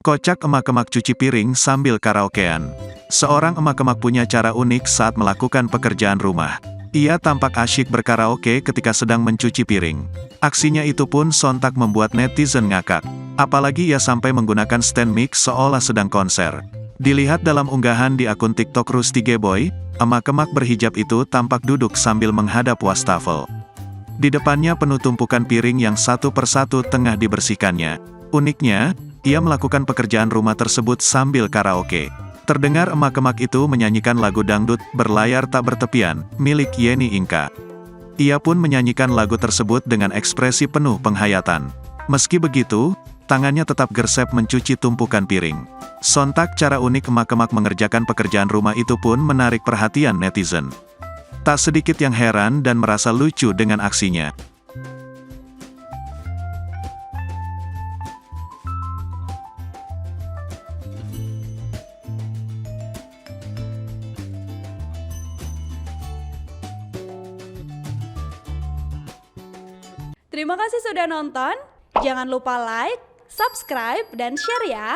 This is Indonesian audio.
Kocak emak-emak cuci piring sambil karaokean. Seorang emak-emak punya cara unik saat melakukan pekerjaan rumah. Ia tampak asyik berkaraoke ketika sedang mencuci piring. Aksinya itu pun sontak membuat netizen ngakak. Apalagi ia sampai menggunakan stand mic seolah sedang konser. Dilihat dalam unggahan di akun TikTok Rusty Geboy, emak-emak berhijab itu tampak duduk sambil menghadap wastafel. Di depannya penuh tumpukan piring yang satu persatu tengah dibersihkannya. Uniknya, ia melakukan pekerjaan rumah tersebut sambil karaoke. Terdengar emak-emak itu menyanyikan lagu dangdut "Berlayar Tak Bertepian" milik Yeni Inka. Ia pun menyanyikan lagu tersebut dengan ekspresi penuh penghayatan. Meski begitu, tangannya tetap gersep mencuci tumpukan piring. Sontak cara unik emak-emak mengerjakan pekerjaan rumah itu pun menarik perhatian netizen. Tak sedikit yang heran dan merasa lucu dengan aksinya. Terima kasih sudah nonton. Jangan lupa like, subscribe, dan share ya.